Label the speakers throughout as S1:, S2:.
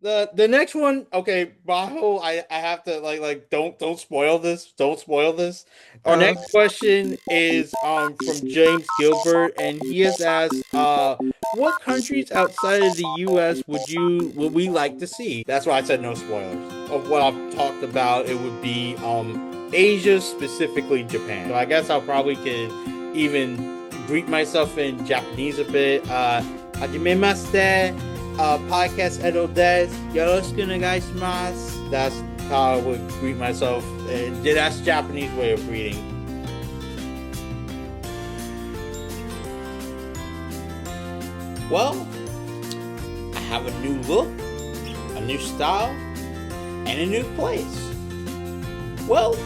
S1: The next one, okay, Bajo, I have to don't spoil this. Don't spoil this. Our
S2: Uh,
S1: next question is from James Gilbert, and he has asked what countries outside of the US would we like to see? That's why I said no spoilers. Of what I've talked about, it would be Asia, specifically Japan. So I guess I'll probably could even greet myself in Japanese a bit. Hajimemashite. Podcast Erold Yoroshiku onegaishimasu. That's how I would greet myself. And that's Japanese way of greeting. Well, I have a new look, a new style, and a new place. Well,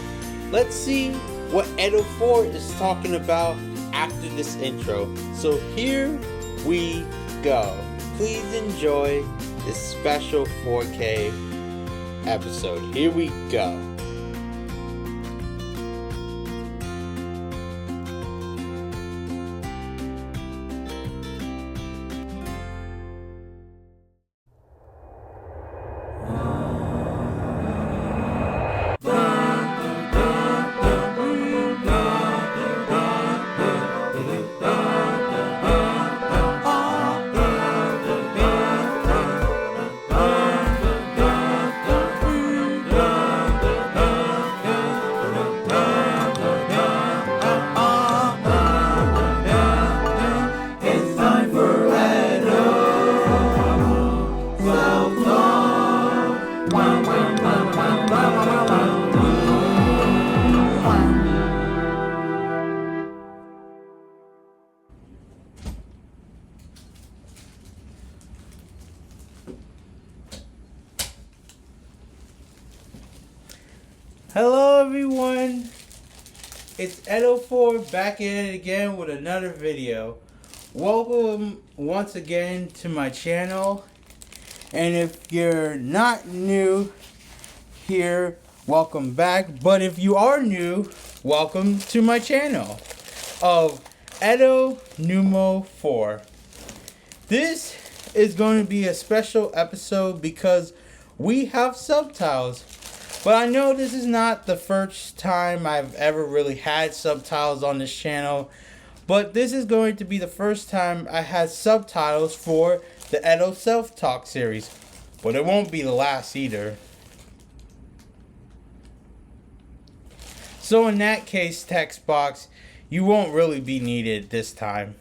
S1: let's see what Edo 4 is talking about after this intro. So here we go. Please enjoy this special 4K episode. Here we go. Hello everyone, it's Edo 4 back at it again with another video. Welcome once again to my channel, and if you're not new here, welcome back. But if you are new, welcome to my channel of Edo Numo 4. This is going to be a special episode because we have subtitles. But I know this is not the first time I've ever really had subtitles on this channel. But this is going to be the first time I had subtitles for the Edo Self-Talk series. But it won't be the last either. So in that case, text box, you won't really be needed this time.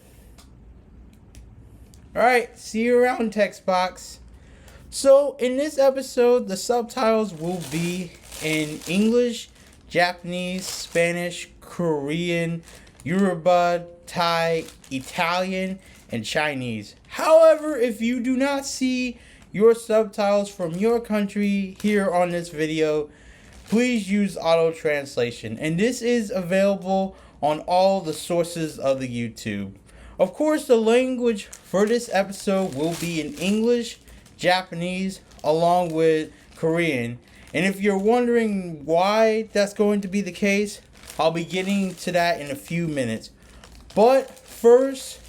S1: Alright, see you around, text box. So, in this episode, the subtitles will be in English, Japanese, Spanish, Korean, Yoruba, Thai, Italian, and Chinese. However, if you do not see your subtitles from your country here on this video, please use auto translation. And this is available on all the sources of the YouTube. Of course, the language for this episode will be in English, Japanese, along with Korean. And if you're wondering why that's going to be the case, I'll be getting to that in a few minutes. But first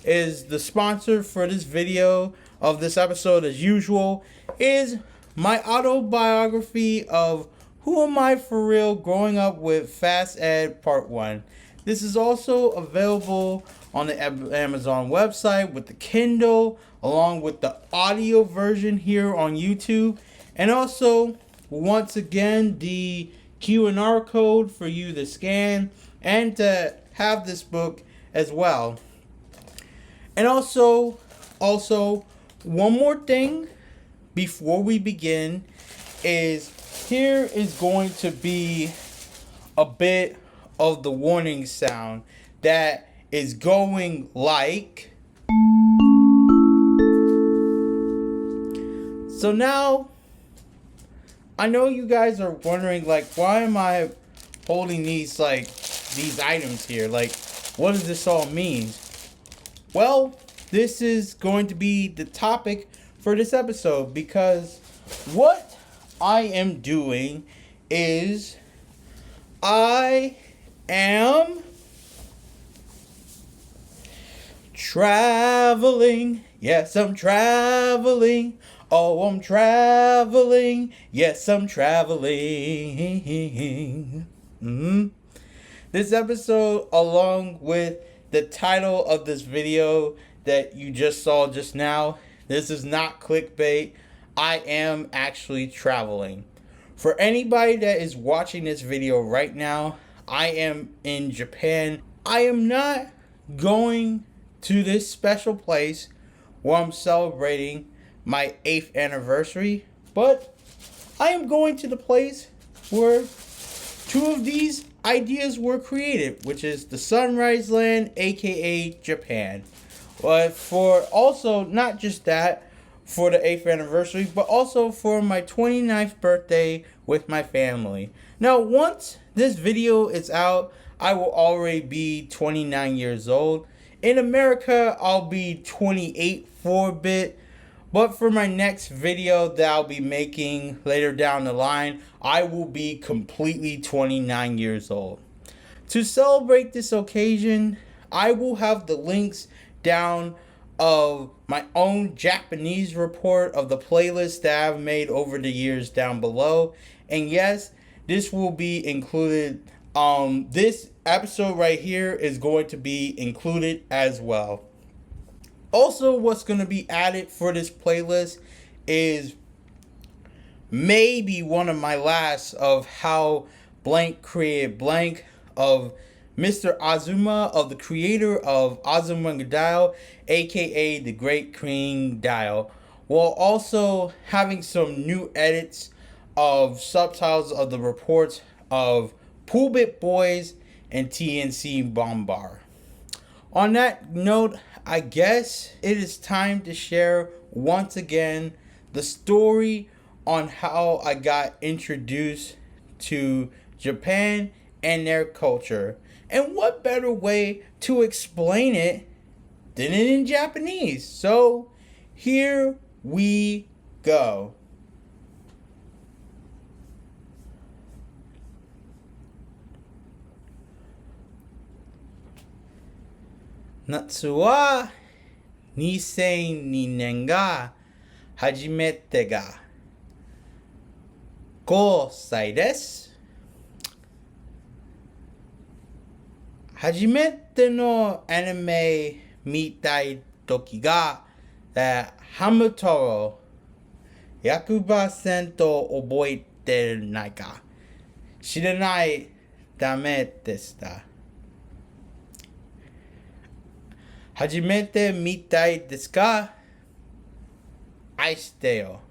S1: is the sponsor for this video of this episode, as usual, is my autobiography of Who Am I For Real Growing Up with Fast Ed Part 1. This is also available on the Amazon website with the Kindle, along with the audio version here on YouTube. And also, once again, the QR code for you to scan and to have this book as well. And also, one more thing before we begin is here is going to be a bit of the warning sound that is going like. So now, I know you guys are wondering, like, why am I holding these items here? Like, what does this all mean? Well, this is going to be the topic for this episode, because what I am doing is I am traveling. Yes, I'm traveling Oh, I'm traveling. Yes, I'm traveling. This episode, along with the title of this video that you just saw just now, this is not clickbait. I am actually traveling. For anybody that is watching this video right now, I am in Japan. I am not going to this special place where I'm celebrating my 8th anniversary, but I am going to the place where 2 of these ideas were created, which is the Sunrise Land, aka Japan. But for also, not just that, for the 8th anniversary, but also for my 29th birthday with my family. Now, once this video is out, I will already be 29 years old. In America, I'll be 28 for a bit. But for my next video that I'll be making later down the line, I will be completely 29 years old. To celebrate this occasion, I will have the links down of my own Japanese report of the playlist that I've made over the years down below. And yes, this will be included. This episode right here is going to be included as well. Also, what's going to be added for this playlist is maybe one of my last of how blank created blank of Mr. Azuma, of the creator of Azuma Dial, aka the Great King Dial, while also having some new edits of subtitles of the reports of Poolbit Boys and TNC Bombar. On that note, I guess it is time to share once again the story on how I got introduced to Japan and their culture. And what better way to explain it than in Japanese? So here we go. Natsu wa 2002年が初めてが5歳です。初めてのアニメ見たい時がハム太郎 100% 覚えてないか知らないダメでした。初めて見たいですか愛してよ。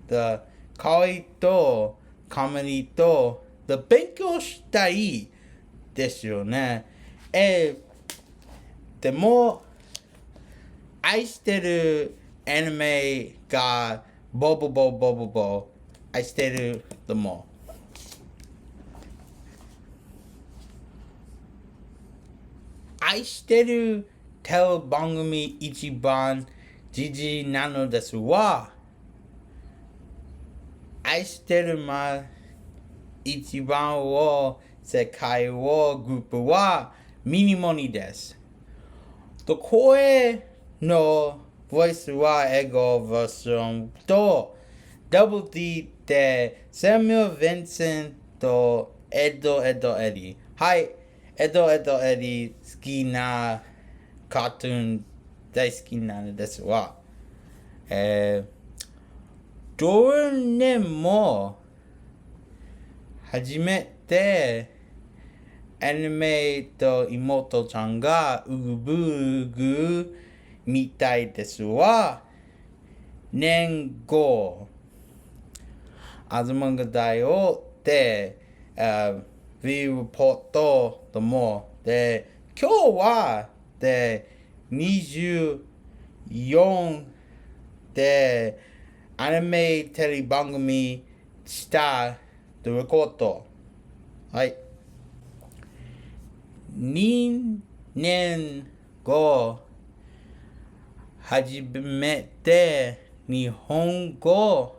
S1: The 可愛いとコメディと The 勉強したいですよね。でも愛してるアニメがボボボボボボ愛してるでも愛してるテレビ番組一番じじなのですわ。愛してる一番を世界をグループはミニモニです。声のボイスは英語バージョンとダブル D でサミュエル・ヴィンセントエドエディ。はい、エドエディ好きなカートゥーン大好きなのですわ。どれも初めてアニメと妹ちゃんがウグブグみたいですわ。年後アズマンガ大王でV レポートともで今日はで24でアニメテレビ番組したレコード。はい。2年後初めて日本語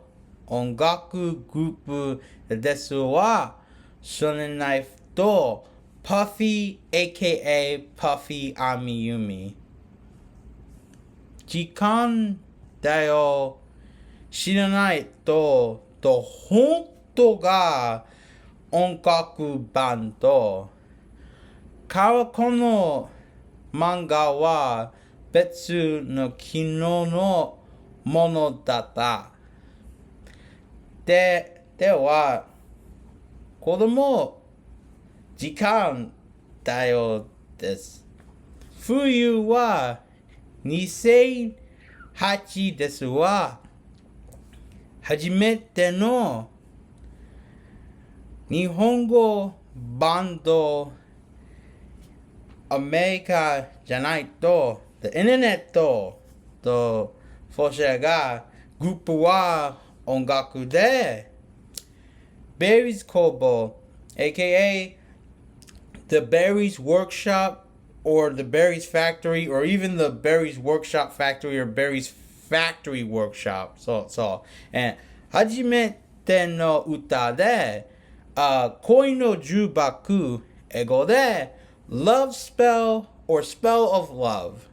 S1: 音楽グループですわ。少年ナイフとPuffy aka Puffy Amiyumi。時間だよ。知らないと本当が音楽バンド。この漫画は別の昨日のものだった。では、子供時間だよです。冬は2008ですわ。初めての日本語バンドアメリカじゃないと、インターネットとフォシャがグループは音楽でBerries Kobo, aka the Berries Workshop or the Berries Factory or even the Berries Workshop Factory or Berries Factory Workshop. So, and 初めての歌で、恋の呪縛、英語で Love Spell or Spell of Love。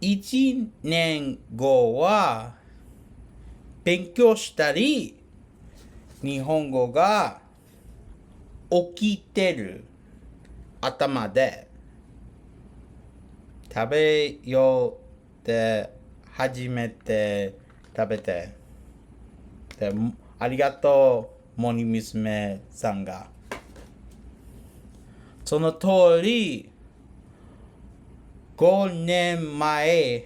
S1: 1年後は勉強したり、日本語が起きてる頭で食べようって初めて食べてでありがとうモニ娘さんがその通り5年前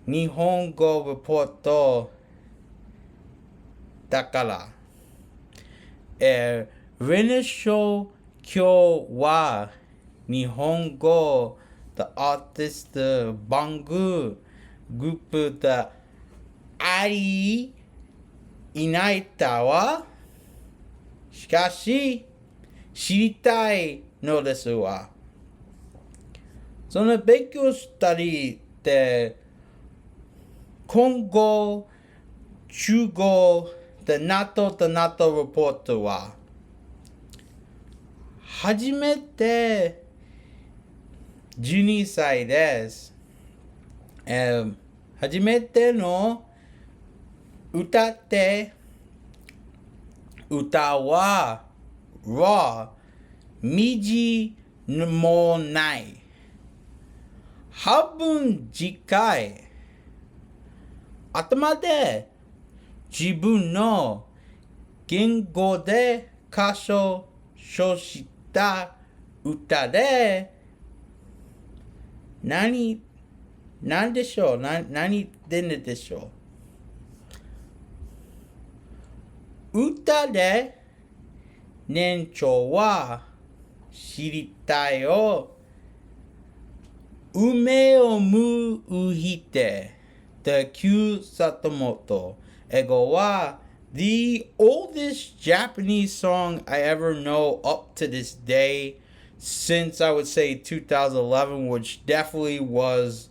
S1: 日本語レポートだからレネショー今日は日本語 The Artist 番組グループでありいないだわしかし知りたいのですわその勉強したりで今後中国でNATOレポートは初めて12歳です。初めての歌って歌は右もない半分近い頭で自分の言語で歌唱した歌で何でしょう何でしょう歌で年長は知りたいよ梅をむうひて The Q Satomoto英語は The oldest Japanese song I ever know up to this day since I would say 2011 which definitely was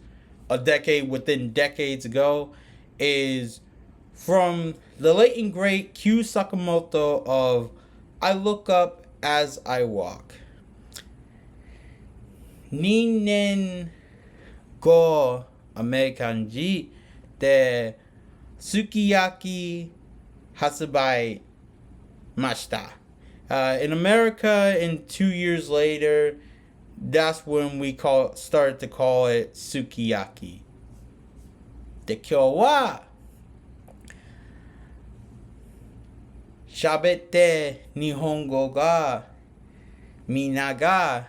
S1: a decade within decades ago is from the late and great Q Sakamoto of I Look Up as I Walk 2年後アメリカン人ですき焼き発売ました。In America, and 2 years later, that's when we started to call it sukiyaki. で、今日は喋って日本語がみんなが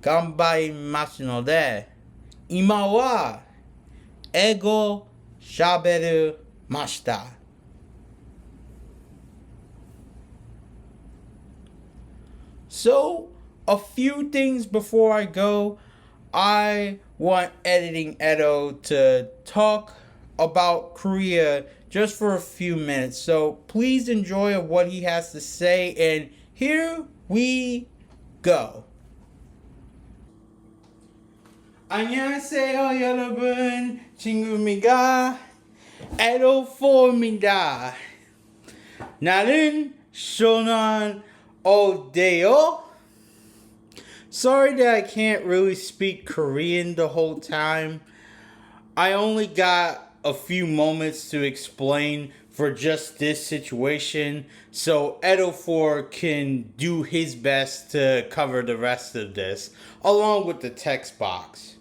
S1: 頑張りますので、今は英語喋るました。So, a few things before I go. I want Editing Edo to talk about Korea just for a few minutes. So, please enjoy what he has to say. And here we go. 안녕하세요 여러분. 친구입니다. 에도포입니다. 나는 쇼난 Odeo. Sorry that I can't really speak Korean the whole time. I only got a few moments to explain for just this situation, so Edo 4 can do his best to cover the rest of this, along with the text box.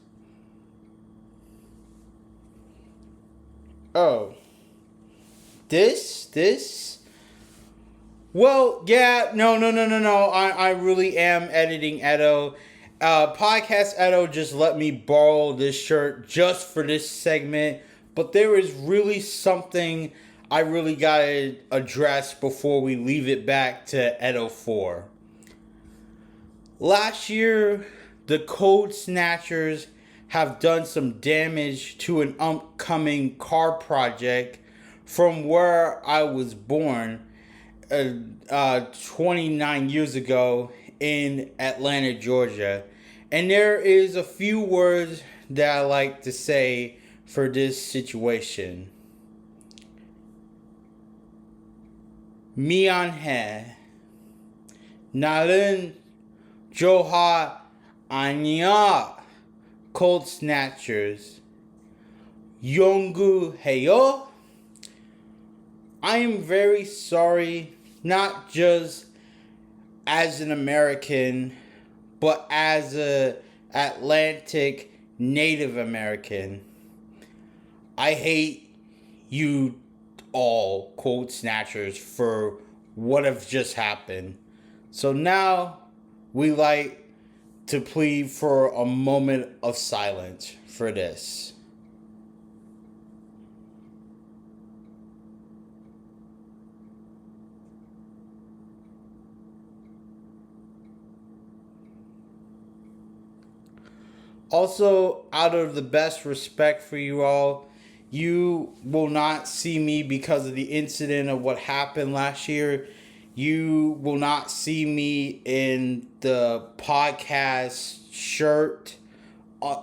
S1: Oh. This? Well, yeah, no. I really am editing Edo. Podcast Edo just let me borrow this shirt just for this segment, but there is really something I really gotta address before we leave it back to Edo 4. Last year, the Code Snatchers have done some damage to an upcoming car project from where I was born 29 years ago in Atlanta, Georgia. And there is a few words that I like to say for this situation. Mianhe Nalun Joha Anya Cold Snatchers Yongu Heyo. I am very sorry, not just as an American, but as a Atlantic Native American. I hate you all, Cold Snatchers, for what have just happened. So now we like to plead for a moment of silence for this. Also, out of the best respect for you all, you will not see me because of the incident of what happened last year. You will not see me in the podcast shirt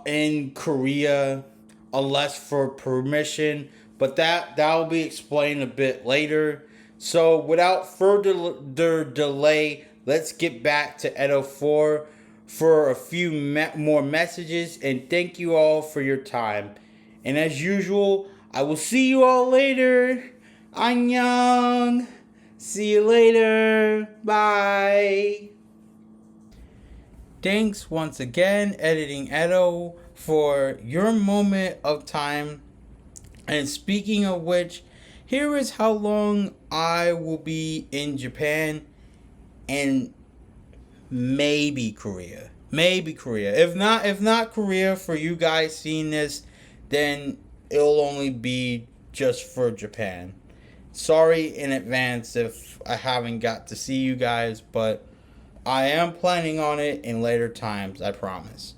S1: in Korea unless for permission. But that will be explained a bit later. So without further delay, let's get back to Edo 4 for a few more messages. And thank you all for your time. And as usual, I will see you all later. Annyeong. See you later. Bye. Thanks once again, Editing Edo, for your moment of time. And speaking of which, here is how long I will be in Japan and maybe Korea. If not Korea, for you guys seeing this, then it'll only be just for Japan. Sorry in advance if I haven't got to see you guys, but I am planning on it in later times, I promise.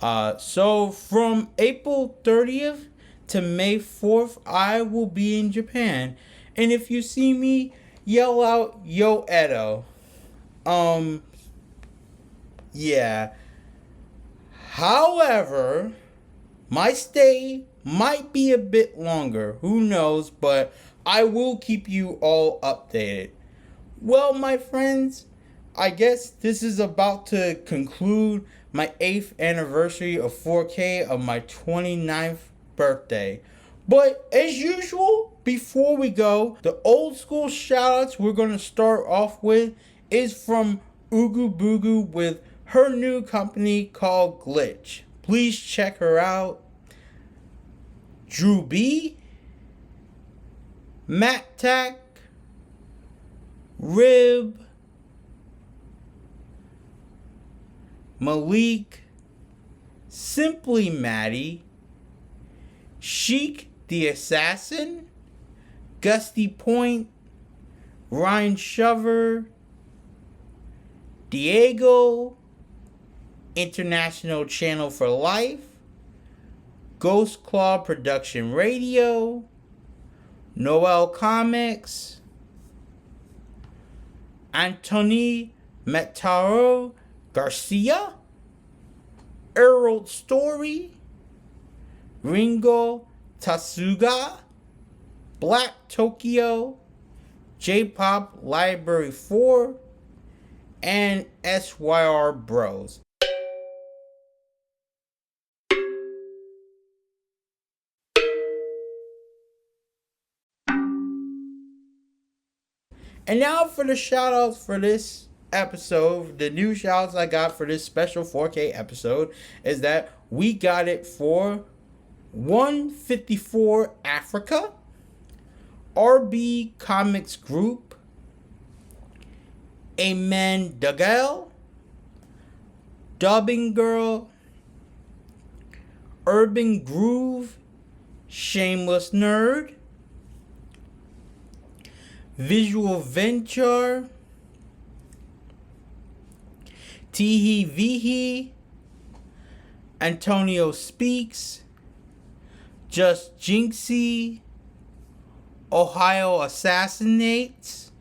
S1: So from April 30th to May 4th, I will be in Japan. And if you see me, yell out, "Yo, Edo." Yeah. However, my stay might be a bit longer. Who knows? But I will keep you all updated. Well, my friends, I guess this is about to conclude my 8th anniversary of 4K of my 29th birthday. But as usual, before we go, the old school shoutouts we're going to start off with is from UGU BUGU with her new company called Gliched. Please check her out. Drewbee, Mattack, Rib, Malik, Simply Madi, Shik The Assassin, Gusty Point, Ryan Shover, Deigo, International Channel for Life, Ghost Claw Production Radio, Noel Comix, Antoni, Matteo, Garcia, Erold Story, Ringo Tsuga, Black Tokyo, J-Pop Library 4, and SYR Bros. And now for the shout outs for this episode. The new shout outs I got for this special 4K episode is that we got it for 154 Africa, RB Comics Group, Amen Duggal, Dubbing Girl, Urban Groove, Shameless Nerd, Visual Venture, Teehee Veehee, Antino Speaks, Just Jinxie, Ohio Assassinates,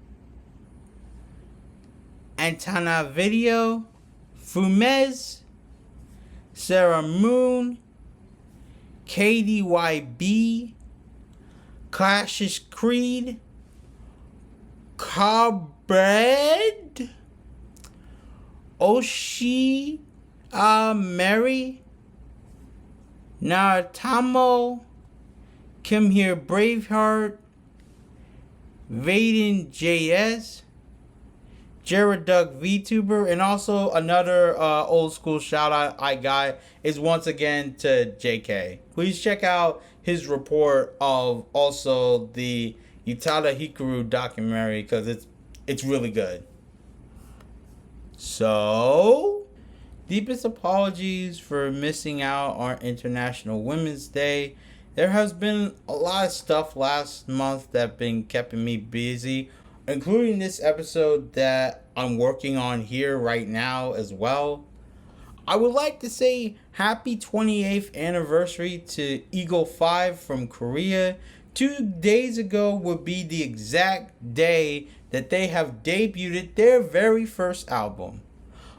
S1: Antana Video, Fumez, Sarah Moon, KDYB, Caucus Creed, Blerd, Uchihia Maury, Naruto, Kim Here Braveheart, Vayden JS, Jerraduck VTUBER, and also another old school shout out I got is once again to Jilkae. Please check out his report of also the Utada DOC documentary because it's really good. So, deepest apologies for missing out on International Women's Day. There has been a lot of stuff last month that been keeping me busy, including this episode that I'm working on here right now as well. I would like to say happy 28th anniversary to Eagle 5 from Korea. 2 days ago would be the exact day that they have debuted their very first album.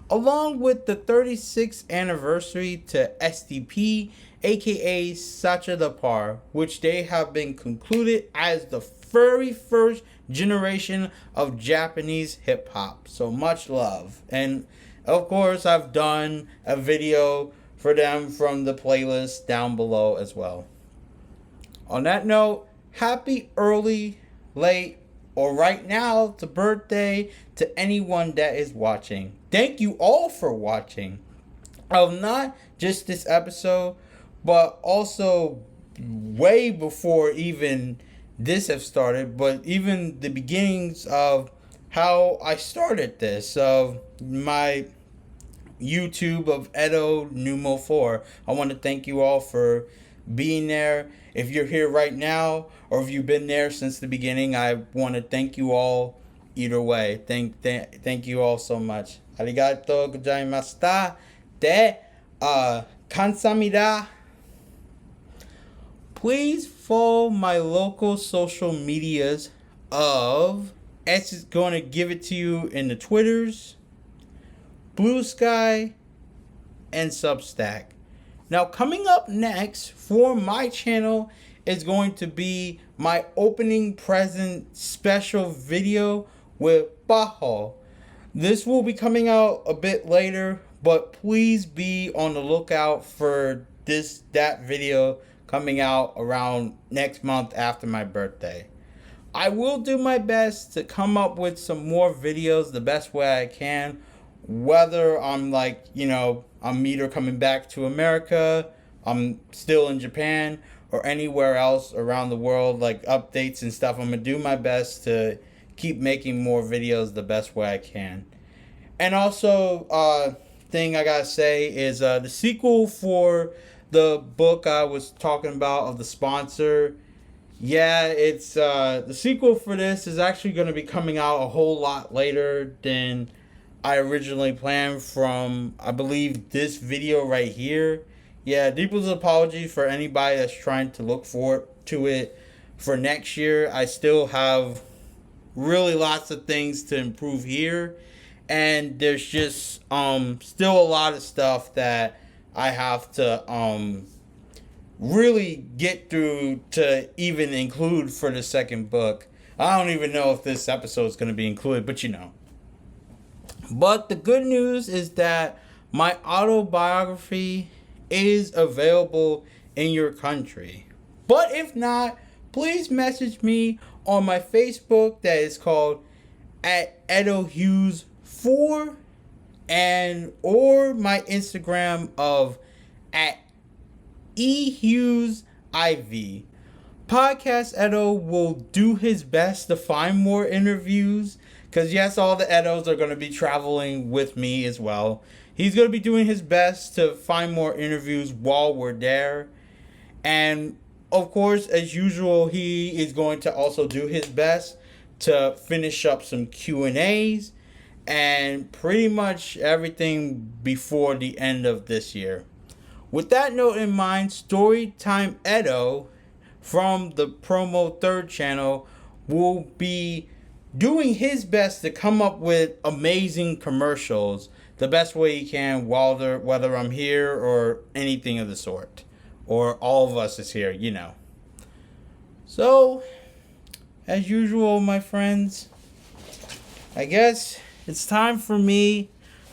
S1: Along with the 36th anniversary to SDP, aka Sacha the Par, which they have been concluded as the very first generation of Japanese hip hop. So much love. And of course, I've done a video for them from the playlist down below as well. On that note, happy early, late, or right now to birthday to anyone that is watching. Thank you all for watching. Of not just this episode, but also way before even this have started, but even the beginnings of how I started this, of my YouTube of Edo Numo 4. I want to thank you all for being there. If you're here right now, or if you've been there since the beginning, I want to thank you all either way. Thank you all so much. Arigatou gozaimashita. De, kansamida. Please follow my local social medias of, S is going to give it to you in the Twitters, Bluesky, and Substack. Now, coming up next for my channel is going to be my opening present special video with Baho. This will be coming out a bit later, but please be on the lookout for that video coming out around next month after my birthday. I will do my best to come up with some more videos the best way I can, whether I'm I'm either coming back to America, I'm still in Japan, or anywhere else around the world, like updates and stuff. I'm gonna do my best to keep making more videos the best way I can. And also, thing I gotta say is the sequel for the book I was talking about of the sponsor. Yeah, it's the sequel for this is actually going to be coming out a whole lot later than I originally planned from, I believe, this video right here. Yeah, deepest apologies for anybody that's trying to look forward to it for next year. I still have really lots of things to improve here, and there's just still a lot of stuff that I have to really get through to even include for the second book. I don't even know if this episode is going to be included, but you know. But the good news is that my autobiography is available in your country. But if not, please message me on my Facebook that is called at Hughes IV or my Instagram of at EHughesIV. Podcast Edo will do his best to find more interviews, because yes, all the Edos are going to be traveling with me as well. He's going to be doing his best to find more interviews while we're there. And of course, as usual, he is going to also do his best to finish up some Q&As and pretty much everything before the end of this year. With that note in mind, Storytime Edo from the Promo 3rd channel will be doing his best to come up with amazing commercials the best way he can whether I'm here or anything of the sort. Or all of us is here, you know. So, as usual, my friends, I guess it's time for me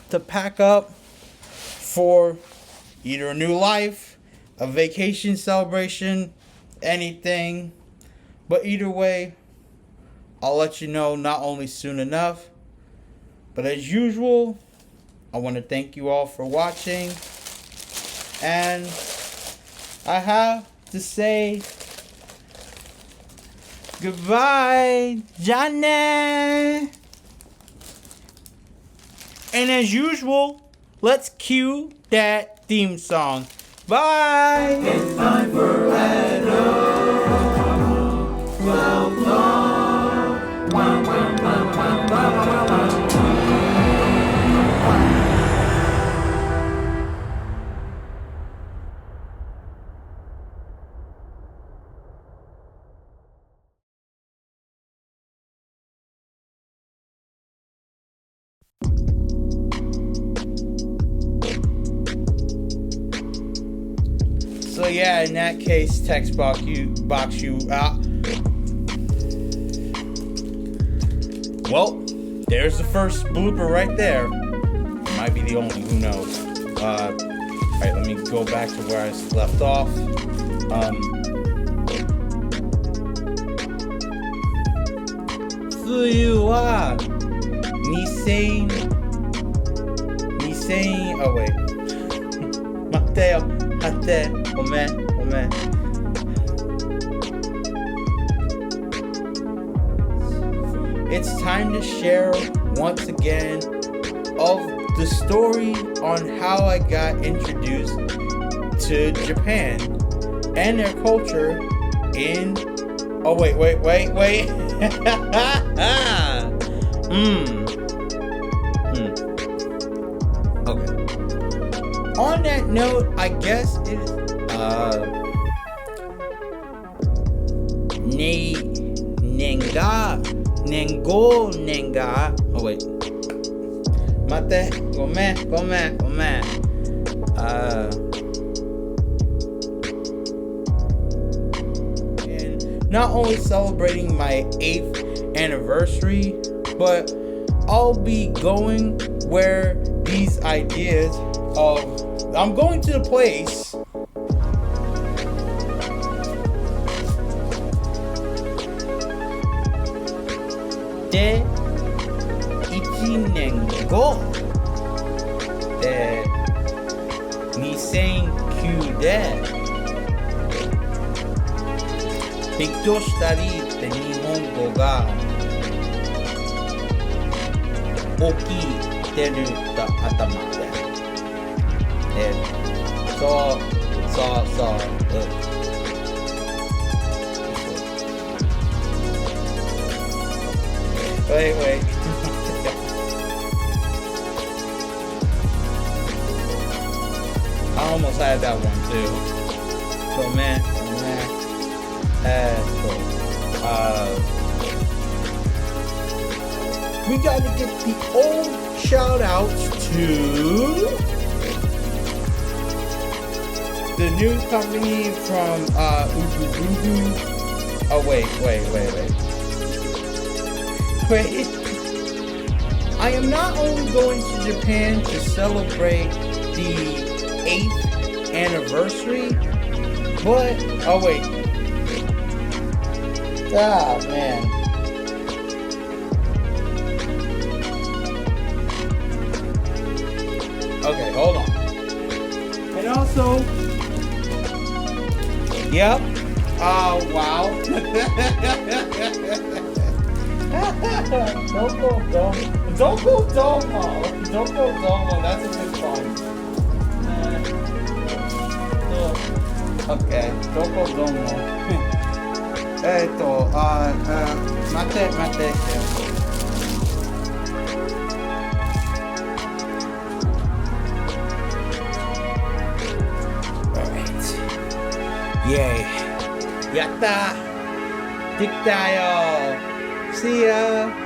S1: to pack up for either a new life, a vacation celebration, anything. But either way, I'll let you know not only soon enough, but as usual, I want to thank you all for watching. And I have to say goodbye, Johnny. And as usual, let's cue that theme song. Bye. It's time for Edo. So yeah, in that case, text box you out. Well, there's the first blooper right there. It might be the only, who knows. Alright, let me go back to where I left off. Fuyuwa Nisane, oh wait. Matteo, Omen. It's time to share once again of the story on how I got introduced to Japan and their culture in... Oh, wait. Okay. On that note, I guess it is Nenga. Oh wait. Mate, gome. And not only celebrating my 8th anniversary, but I'll be going where these ideas of... I'm going to the place de 1年後で2009で勉強したりで日本語が大きい出る頭でそうWait. I almost had that one too. So man. We gotta get the old shoutouts to the new company from UGU BUGU. Oh wait. I am not only going to Japan to celebrate the 8th anniversary, but man. Okay, hold on. And also, yep. Wow. Doko Domo. That's a good song. Okay, Doko Domo. Mattack. Alright. Yay. Yatta! できたよ! See ya!